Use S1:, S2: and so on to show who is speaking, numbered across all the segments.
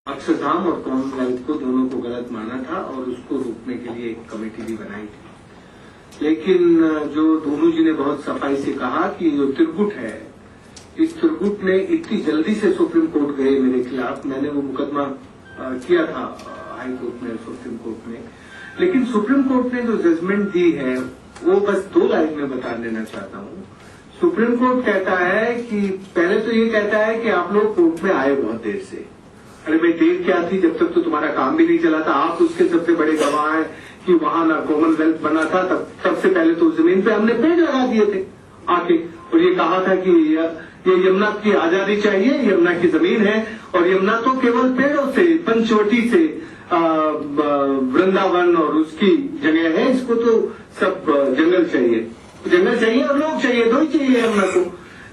S1: अक्षरधाम और कॉमनवेल्थ को दोनों को गलत माना था और उसको रोकने के लिए एक कमेटी भी बनाई थी। लेकिन जो दोनों जी ने बहुत सफाई से कहा कि जो त्रिगुट है, इस त्रिगुट ने इतनी जल्दी से सुप्रीम कोर्ट गए मेरे खिलाफ। मैंने वो मुकदमा किया था हाई कोर्ट में, सुप्रीम कोर्ट में, लेकिन सुप्रीम कोर्ट ने जो जजमेंट दी है वो बस 2 लाइन में बता देना चाहता हूँ। सुप्रीम कोर्ट कहता है कि पहले तो ये कहता है कि आप लोग कोर्ट में आए बहुत देर से। अरे भाई देर क्या थी, जब तक तो तुम्हारा काम भी नहीं चला था। आप उसके सबसे बड़े गवाह हैं कि वहां ना कॉमनवेल्थ बना था, तब सबसे पहले तो जमीन पे हमने पेड़ लगा दिए थे आके, और ये कहा था कि ये यमुना की आजादी चाहिए, यमुना की जमीन है और यमुना तो केवल पेड़ों से, पंचवटी से वृंदावन और उसकी जगह है, इसको तो सब जंगल चाहिए और लोग चाहिए, 2 ही चाहिए यमुना को।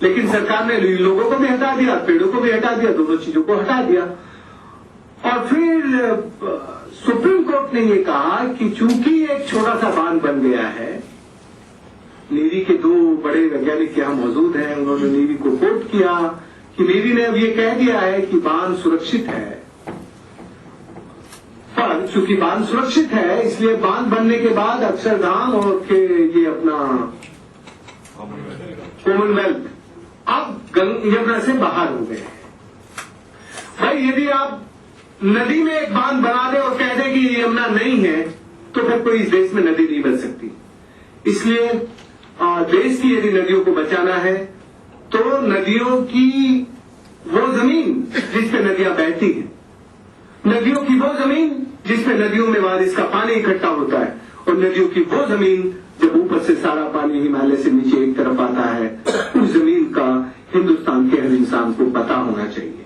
S1: लेकिन सरकार ने लोगों को भी हटा दिया, पेड़ों को भी हटा दिया, दोनों चीजों को हटा दिया। और फिर सुप्रीम कोर्ट ने ये कहा कि चूंकि एक छोटा सा बांध बन गया है, नेवी के 2 बड़े वैज्ञानिक यहां मौजूद हैं, उन्होंने नेवी को कोट किया कि नेवी ने अब ये कह दिया है कि बांध सुरक्षित है। पर चूंकि बांध सुरक्षित है, इसलिए बांध बनने के बाद अक्षरधाम और के ये अपना कॉमनवेल्थ अब यमुना से बाहर हो गए। भाई यदि आप नदी में एक बांध बना दे और कह दे कि यमुना नहीं है, तो फिर कोई इस देश में नदी नहीं बन सकती। इसलिए देश की यदि नदियों को बचाना है तो नदियों की वो जमीन जिस पे नदियां बहती हैं, नदियों की वो जमीन जिस पे नदियों में बारिश का पानी इकट्ठा होता है, और नदियों की वो जमीन जब ऊपर से सारा पानी हिमालय से नीचे एक तरफ आता है, उस जमीन का हिंदुस्तान के हर इंसान को पता होना चाहिए।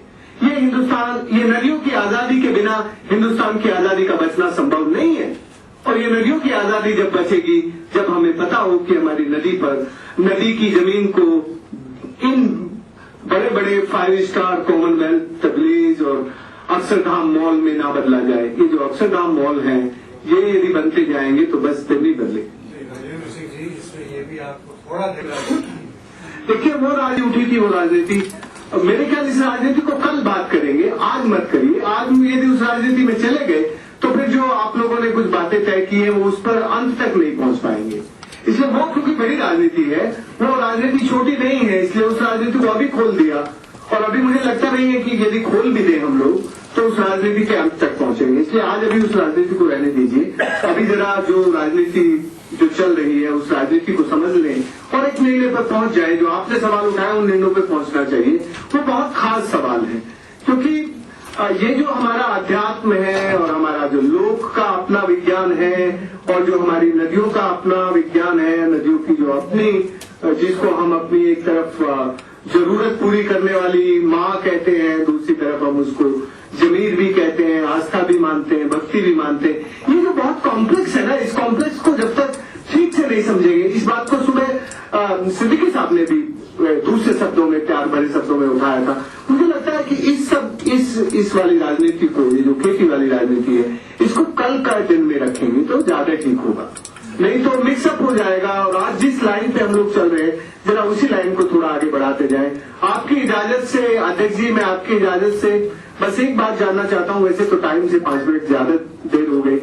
S1: ये नदियों की आजादी के बिना हिंदुस्तान की आजादी का बचना संभव नहीं है। और ये नदियों की आजादी जब बचेगी, जब हमें पता हो कि हमारी नदी की जमीन को इन बड़े बड़े 5 स्टार कॉमनवेल्थ, तबलीग और अक्षरधाम मॉल में ना बदला जाए। ये जो अक्षरधाम मॉल है, ये यदि बनते जाएंगे तो बस फिर नहीं बदलेगी। देखिए वो राजनीति उठी थी, वो राजनीति मेरे ख्याल इस राजनीति को कल बात करेंगे, आज मत करिए। आज यदि उस राजनीति में चले गए तो फिर जो आप लोगों ने कुछ बातें तय की है वो उस पर अंत तक नहीं पहुंच पाएंगे। इसलिए वो क्योंकि बड़ी राजनीति है, वो राजनीति छोटी नहीं है, इसलिए उस राजनीति को अभी खोल दिया। और अभी मुझे लगता नहीं है कि यदि खोल भी दें हम लोग तो उस राजनीति के अंत तक पहुंचेंगे। इसलिए आज अभी उस राजनीति को रहने दीजिए। अभी जरा जो राजनीति जो चल रही है उस राजनीति को समझ लें और एक निर्णय पर पहुंच जाए। जो आपने सवाल उठाया उन निर्णयों पर पहुंचना चाहिए। वो बहुत खास सवाल है, क्योंकि ये जो हमारा अध्यात्म है और हमारा जो लोक का अपना विज्ञान है और जो हमारी नदियों का अपना विज्ञान है, नदियों की जो अपनी, जिसको हम अपनी एक तरफ जरूरत पूरी करने वाली माँ कहते हैं, दूसरी तरफ हम उसको जमीर भी कहते हैं, आस्था भी मानते हैं, भक्ति भी मानते हैं। ये जो बहुत कॉम्प्लेक्स है ना, इस कॉम्प्लेक्स को जब तक ठीक से नहीं समझेंगे, इस बात को सुबह सिद्दीकी साहब ने भी दूसरे शब्दों में, प्यार भरे शब्दों में उठाया था। मुझे लगता है कि इस वाली राजनीति को, ये जो खेती वाली राजनीति है, इसको कल का दिन में रखेंगे तो ज्यादा ठीक होगा, नहीं तो मिक्सअप हो जाएगा। और आज जिस लाइन पे हम लोग चल रहे हैं, जरा उसी लाइन को थोड़ा आगे बढ़ाते जाएं। आपकी इजाजत से अध्यक्ष जी, मैं आपकी इजाजत से बस एक बात जानना चाहता हूं। वैसे तो टाइम से 5 मिनट ज्यादा देर हो गई।